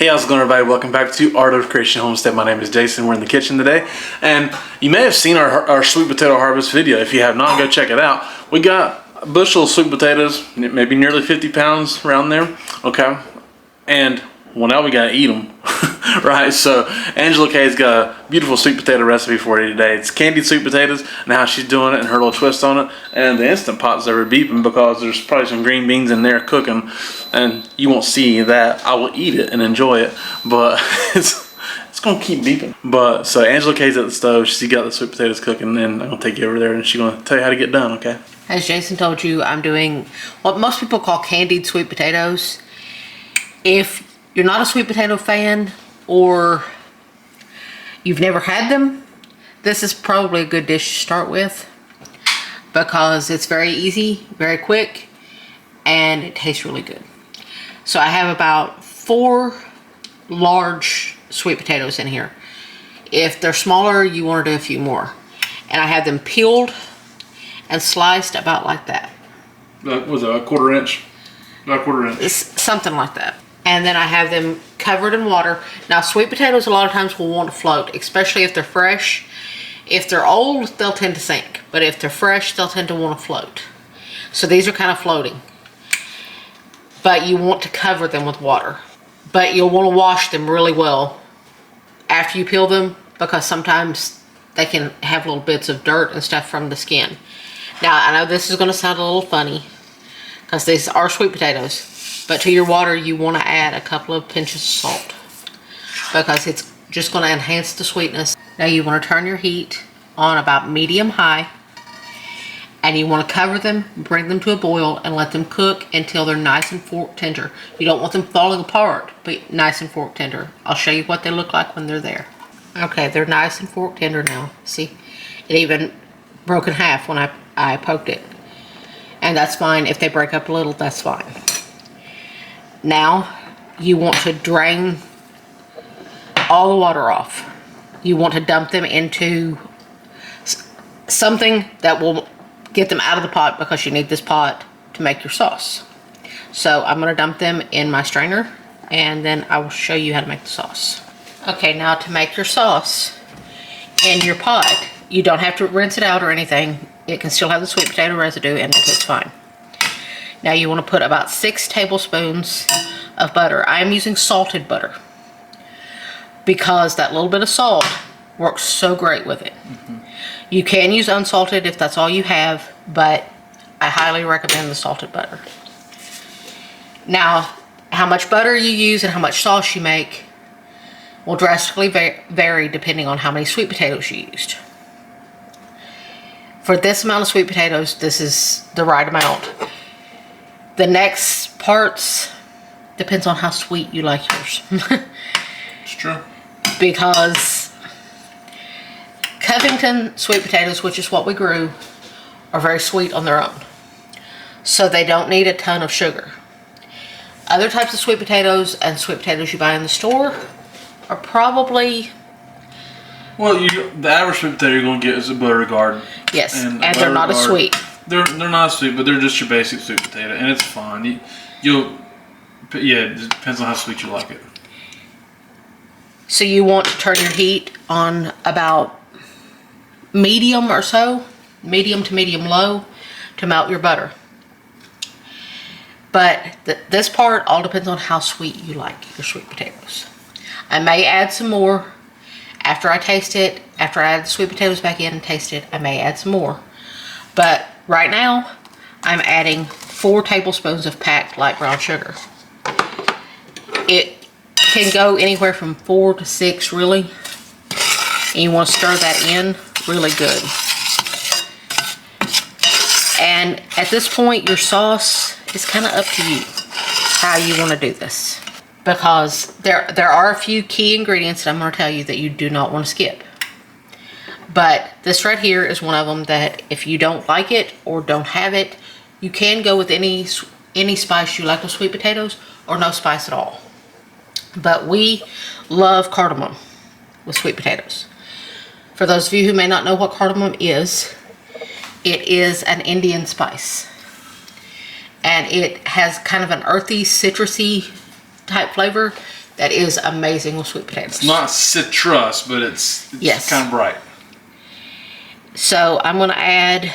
Hey, how's it going, everybody? Welcome back to Art of Creation Homestead. My name is Jason. We're in the kitchen today, and you may have seen our sweet potato harvest video. If you have not, go check it out. We got a bushel of sweet potatoes, maybe nearly 50 pounds around there, okay? And, well, now we gotta eat them, right? So, Angela Kay's got a beautiful sweet potato recipe for you today. It's candied sweet potatoes, and how she's doing it and her little twist on it. And the Instant Pot's ever beeping because there's probably some green beans in there cooking, and you won't see any of that. I will eat it and enjoy it, but it's gonna keep beeping. But, so Angela Kay's at the stove, she's got the sweet potatoes cooking, and I'm gonna take you over there and she's gonna tell you how to get done, okay? As Jason told you, I'm doing what most people call candied sweet potatoes. If you're not a sweet potato fan or you've never had them, this is probably a good dish to start with because it's very easy, very quick, and it tastes really good. So I have about 4 large sweet potatoes in here. If they're smaller, you want to do a few more. And I have them peeled and sliced about like that. That was a quarter inch? About a quarter inch. It's something like that. And then I have them covered in water. Now, sweet potatoes a lot of times will want to float, especially if they're fresh. If they're old, they'll tend to sink. But if they're fresh, they'll tend to want to float. So these are kind of floating. But you want to cover them with water. But you'll want to wash them really well after you peel them, because sometimes they can have little bits of dirt and stuff from the skin. Now, I know this is going to sound a little funny because these are sweet potatoes. But to your water, you want to add a couple of pinches of salt because it's just going to enhance the sweetness. Now you want to turn your heat on about medium-high, and you want to cover them, bring them to a boil, and let them cook until they're nice and fork tender. You don't want them falling apart, but nice and fork tender. I'll show you what they look like when they're there. Okay, they're nice and fork tender now. See, it even broke in half when I poked it. And that's fine. If they break up a little, that's fine. Now, you want to drain all the water off. You want to dump them into something that will get them out of the pot because you need this pot to make your sauce. So I'm going to dump them in my strainer, and then I will show you how to make the sauce. Okay, now to make your sauce in your pot, you don't have to rinse it out or anything. It can still have the sweet potato residue in it, it's fine. Now you want to put about 6 tablespoons of butter. I'm using salted butter because that little bit of salt works so great with it. You can use unsalted if that's all you have, but I highly recommend the salted butter. Now, how much butter you use and how much sauce you make will drastically vary depending on how many sweet potatoes you used. For this amount of sweet potatoes, this is the right amount. The next parts depends on how sweet you like yours. It's true. Because Covington sweet potatoes, which is what we grew, are very sweet on their own. So they don't need a ton of sugar. Other types of sweet potatoes and sweet potatoes you buy in the store are probably... Well, the average sweet potato you're going to get is a Beauregard. Yes, and they're not as sweet. They're not sweet, but they're just your basic sweet potato, and it's fine. Yeah, it depends on how sweet you like it. So you want to turn your heat on about medium or so, medium to medium low, to melt your butter. But this part all depends on how sweet you like your sweet potatoes. I may add some more after I taste it. After I add the sweet potatoes back in and taste it, I may add some more. But right now, I'm adding 4 tablespoons of packed light brown sugar. It can go anywhere from 4 to 6, really. And you want to stir that in really good. And at this point, your sauce is kind of up to you how you want to do this. Because there are a few key ingredients that I'm going to tell you that you do not want to skip. But this right here is one of them that if you don't like it or don't have it, you can go with any spice you like with sweet potatoes or no spice at all. But we love cardamom with sweet potatoes. For those of you who may not know what cardamom is, it is an Indian spice. And it has kind of an earthy, citrusy type flavor that is amazing with sweet potatoes. It's not citrus, but it's yes, kind of bright. So I'm going to add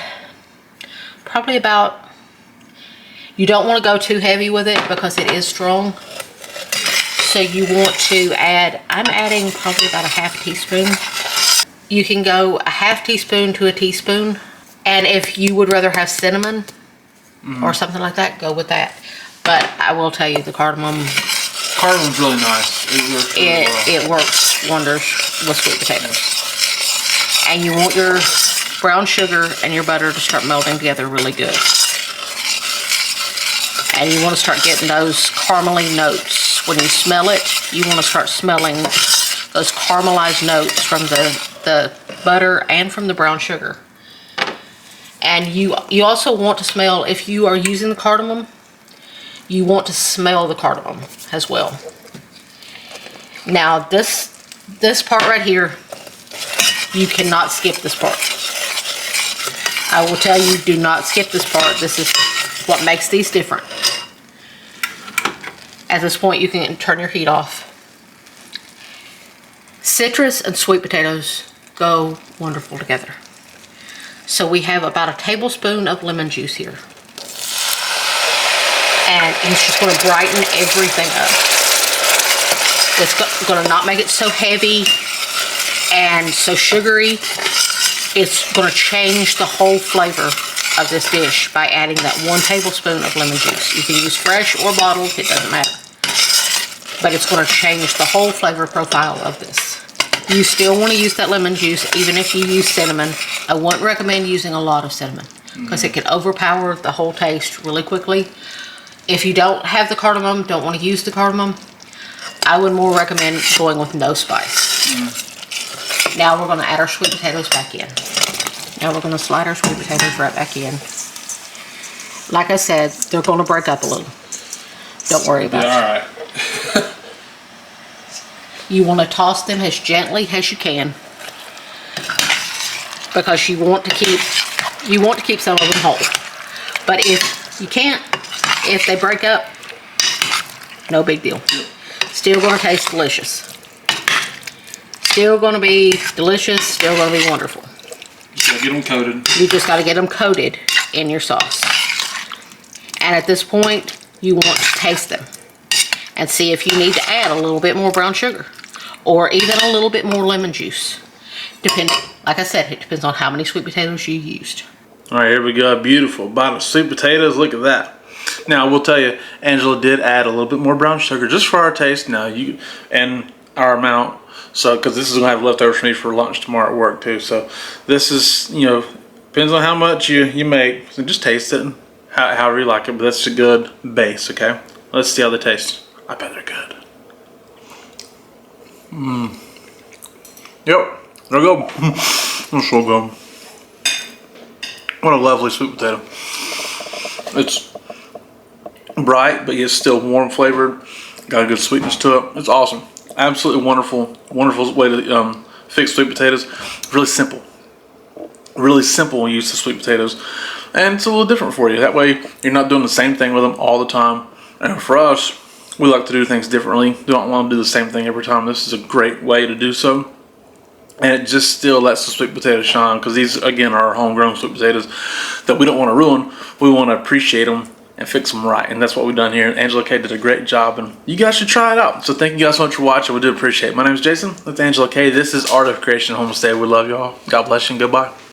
probably about, you don't want to go too heavy with it because it is strong. So you want to add, I'm adding probably about a half teaspoon. You can go a half teaspoon to a teaspoon. And if you would rather have cinnamon or something like that, go with that. But I will tell you, the cardamom's really nice. It works wonders with sweet potatoes. And you want your brown sugar and your butter to start melting together really good. And you want to start getting those caramely notes. When you smell it, you want to start smelling those caramelized notes from the butter and from the brown sugar. And you also want to smell, if you are using the cardamom, you want to smell the cardamom as well. Now this part right here, you cannot skip this part. I will tell you, do not skip this part. This is what makes these different. At this point, you can turn your heat off. Citrus and sweet potatoes go wonderful together. So we have about a tablespoon of lemon juice here. And it's just going to brighten everything up. It's going to not make it so heavy and so sugary. It's going to change the whole flavor of this dish by adding that 1 tablespoon of lemon juice. You can use fresh or bottled, it doesn't matter. But it's going to change the whole flavor profile of this. You still want to use that lemon juice even if you use cinnamon. I wouldn't recommend using a lot of cinnamon because it can overpower the whole taste really quickly. If you don't have the cardamom, don't want to use the cardamom, I would more recommend going with no spice. Now we're going to add our sweet potatoes back in. Now we're going to slide our sweet potatoes right back in. Like I said, they're going to break up a little. Don't worry about it. Alright. You want to toss them as gently as you can because you want to keep some of them whole. But if you can't, if they break up, no big deal. Still going to taste delicious. Still going to be delicious, still going to be wonderful. Just gotta get them coated. You just got to get them coated in your sauce. And at this point, you want to taste them and see if you need to add a little bit more brown sugar or even a little bit more lemon juice. Depending, like I said, it depends on how many sweet potatoes you used. All right, here we go. Beautiful. Bottom of sweet potatoes. Look at that. Now, I will tell you, Angela did add a little bit more brown sugar just for our taste. Now, and our amount. So, because this is going to have leftovers for me for lunch tomorrow at work, too. So, this is, depends on how much you make. So, just taste it and however you like it. But that's a good base, okay? Let's see how they taste. I bet they're good. Yep, they're good. They're so good. What a lovely sweet potato. It's bright, but yet still warm flavored. Got a good sweetness to it. It's awesome. Absolutely wonderful, wonderful way to fix sweet potatoes. Really simple. Really simple use of sweet potatoes. And it's a little different for you. That way you're not doing the same thing with them all the time. And for us, we like to do things differently. We don't want to do the same thing every time. This is a great way to do so. And it just still lets the sweet potatoes shine, because these, again, are our homegrown sweet potatoes that we don't want to ruin. We want to appreciate them and fix them right. And that's what we've done here. Angela K did a great job, and you guys should try it out. So thank you guys so much for watching. We do appreciate it. My name is Jason. That's Angela K. This is Art of Creation Homestead. We love y'all. God bless you and goodbye.